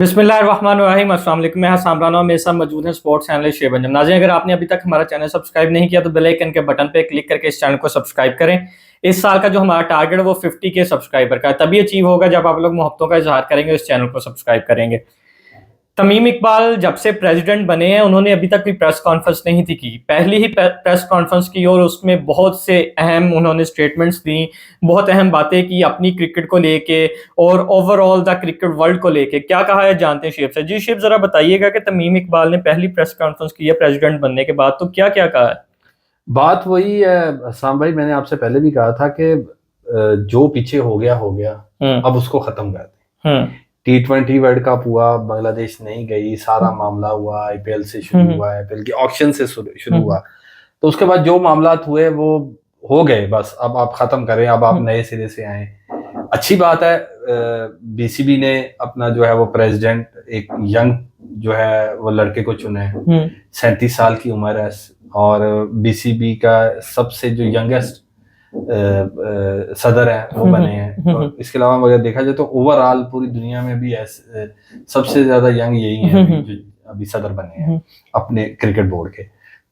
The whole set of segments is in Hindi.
बिस्मिल्लाहिर्रहमानिर्रहीम। अस्सलाम वालेकुम। मैं सामरान और मेरे साथ मौजूद हैं स्पोर्ट्स एनालिस्ट शेबंजम। नाज़रीन, अगर आपने अभी तक हमारा चैनल सब्सक्राइब नहीं किया तो बेल आइकन के बटन पे क्लिक करके इस चैनल को सब्सक्राइब करें। इस साल का जो हमारा टारगेट है वो 50 के सब्सक्राइबर का है। तभी अचीव होगा जब आप लोग मोहब्बतों का इजहार करेंगे, इस चैनल को सब्सक्राइब करेंगे। तमीम इकबाल जब से प्रेसिडेंट बने हैं उन्होंने अभी तक कोई प्रेस कॉन्फ्रेंस नहीं थी की। पहली ही प्रेस कॉन्फ्रेंस की और उसमें बहुत से अहम उन्होंने स्टेटमेंट्स दी, बहुत अहम बातें की अपनी क्रिकेट को लेके और ओवरऑल द क्रिकेट वर्ल्ड को लेके। क्या कहा है जानते हैं शेब से। जी शेब, जरा बताइएगा कि तमीम इकबाल ने पहली प्रेस कॉन्फ्रेंस की है प्रेसिडेंट बनने के बाद, तो क्या क्या कहा है। बात वही है साम भाई, मैंने आपसे पहले भी कहा था कि जो पीछे हो गया अब उसको खत्म कर दें। T20 वर्ल्ड कप हुआ, बांग्लादेश नहीं गई, सारा मामला हुआ, आईपीएल से शुरू हुआ, आईपीएल के ऑक्शन से शुरू हुआ, तो उसके बाद जो मामलात हुए वो हो गए, बस अब आप खत्म करें, अब आप नए सिरे से आए। अच्छी बात है, बीसीबी ने अपना जो है वो प्रेसिडेंट एक यंग जो है वो लड़के को चुना है। 37 साल की उम्र है और बीसीबी का सबसे जो यंगेस्ट सदर है वो बने हैं। और इसके अलावा अगर देखा जाए तो ओवरऑल पूरी दुनिया में भी सबसे ज्यादा यंग यही है जो अभी सदर बने हैं अपने क्रिकेट बोर्ड के।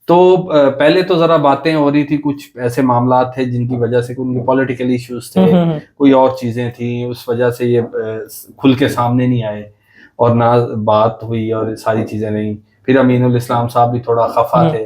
तो पहले तो जरा बातें हो रही थी, कुछ ऐसे मामला थे जिनकी वजह से उनके पॉलिटिकल इश्यूज थे, कोई और चीजें थी, उस वजह से ये खुल के सामने नहीं आए और ना बात हुई और सारी चीजें नहीं। फिर अमीनुल इस्लाम साहब भी थोड़ा खफा थे,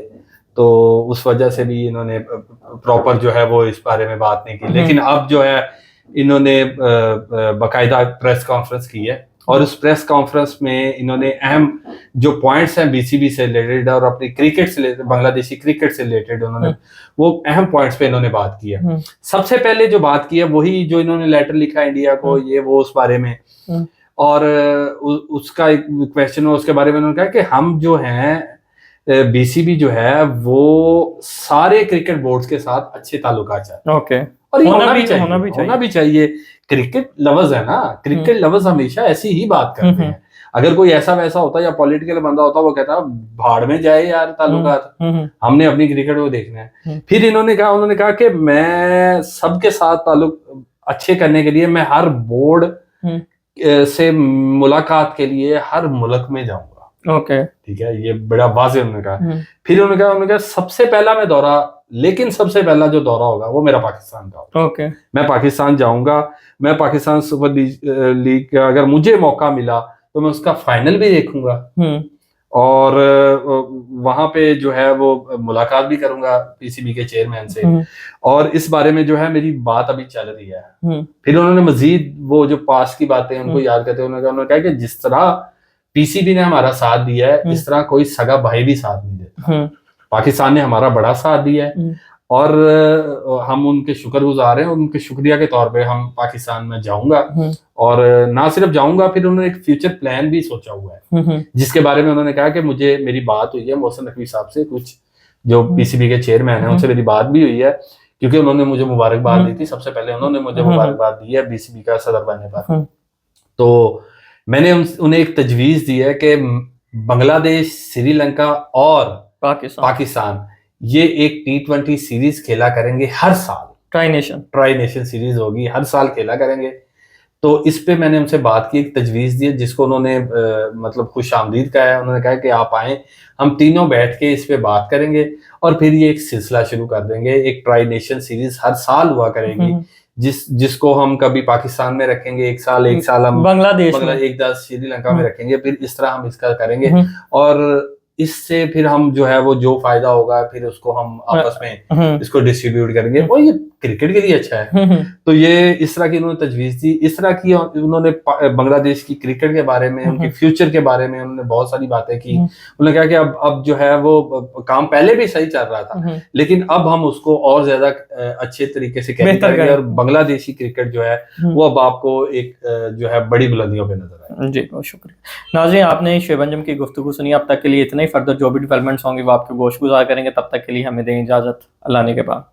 तो उस वजह से भी इन्होंने प्रॉपर जो है वो इस बारे में बात नहीं की। लेकिन अब जो है इन्होंने बाकायदा प्रेस कॉन्फ्रेंस की है और उस प्रेस कॉन्फ्रेंस में इन्होंने अहम जो पॉइंट्स हैं बीसीबी से रिलेटेड और अपनी क्रिकेट से रिलेटेड, बांग्लादेशी क्रिकेट से रिलेटेड, उन्होंने वो अहम पॉइंट्स पे इन्होंने बात की है। सबसे पहले जो बात की है वही जो इन्होंने लेटर लिखा है इंडिया को, ये वो उस बारे में, और उसका एक क्वेश्चन है उसके बारे में उन्होंने कहा कि हम जो हैं बीसीबी जो है वो सारे क्रिकेट बोर्ड्स के साथ अच्छे ताल्लुकात चाहते हैं। ओके, और होना भी चाहिए। क्रिकेट लवर्स है ना, क्रिकेट लवर्स हमेशा ऐसी ही बात करते हैं। अगर कोई ऐसा वैसा होता या पॉलिटिकल बंदा होता, वो कहता भाड़ में जाए यार ताल्लुकात, हमने अपनी क्रिकेट को देखना है। फिर उन्होंने कहा कि मैं सबके साथ ताल्लुक अच्छे करने के लिए मैं हर बोर्ड से मुलाकात के लिए हर मुल्क में जाऊंगा। ओके, ठीक है, ये बड़ा वाज़ेह उन्होंने कहा। फिर उन्होंने कहा सबसे पहला मैं दौरा, लेकिन सबसे पहला जो दौरा होगा वो मेरा पाकिस्तान का होगा। ओके, मैं पाकिस्तान जाऊंगा, मैं पाकिस्तान सुपर लीग का अगर मुझे मौका मिला तो मैं उसका फाइनल भी देखूंगा और वहां पे जो है वो मुलाकात भी करूंगा पीसीबी के चेयरमैन से, और इस बारे में जो है मेरी बात अभी चल रही है। फिर उन्होंने मजीद वो जो पास की बातें उनको याद करते उन्होंने कहा कि जिस तरह पीसीबी ने हमारा साथ दिया है, इस तरह कोई सगा भाई भी साथ नहीं देता। पाकिस्तान ने हमारा बड़ा साथ दिया है और हम उनके शुक्रगुजार हैं, उनके शुक्रिया के तौर पे हम पाकिस्तान में जाऊंगा और ना सिर्फ जाऊंगा, फिर उन्होंने एक फ्यूचर प्लान भी सोचा हुआ है जिसके बारे में उन्होंने कहा कि मेरी बात हुई है मोहसिन नकवी साहब से, कुछ जो पीसीबी के चेयरमैन है उनसे मेरी बात भी हुई है, क्योंकि उन्होंने मुझे मुबारकबाद दी थी। सबसे पहले उन्होंने मुझे मुबारकबाद दी है बीसीबी का सदर बनने पर। तो मैंने उन्हें एक तजवीज दी है कि बांग्लादेश, श्रीलंका और पाकिस्तान ये एक T20 सीरीज खेला करेंगे हर साल। ट्राई नेशन सीरीज होगी, हर साल खेला करेंगे। तो इस पे मैंने उनसे बात की, एक तजवीज दी है जिसको उन्होंने मतलब खुश आमदीद कहा है। उन्होंने कहा कि आप आए, हम तीनों बैठ के इस पे बात करेंगे और फिर ये एक सिलसिला शुरू कर देंगे। एक ट्राई नेशन सीरीज हर साल हुआ करेगी जिसको हम कभी पाकिस्तान में रखेंगे एक साल हम बांग्लादेश में, एक साल श्रीलंका में रखेंगे, फिर इस तरह हम इसका करेंगे और इससे फिर हम जो है वो जो फायदा होगा फिर उसको हम आपस में इसको डिस्ट्रीब्यूट करेंगे और ये क्रिकेट के लिए अच्छा है। तो ये इस तरह की उन्होंने तजवीज दी, इस तरह की उन्होंने बांग्लादेश की क्रिकेट के बारे में, उनके फ्यूचर के बारे में उन्होंने बहुत सारी बातें की। उन्होंने कहा कि अब जो है वो काम पहले भी सही चल रहा था, लेकिन अब हम उसको और ज्यादा अच्छे तरीके से करेंगे और बांग्लादेशी क्रिकेट जो है वो अब आपको एक जो है बड़ी बुलंदियों पे नजर आए। जी, बहुत शुक्रिया। नाज़रीन, आपने शेबंजम की गुफ्तगू सुनी। अब तक के लिए इतना ही। फर्दर जो भी डेवलपमेंट्स होंगे वो आपके गोश गुजार करेंगे। तब तक के लिए हमें दें इजाजत। अल्लाह ने के बाद।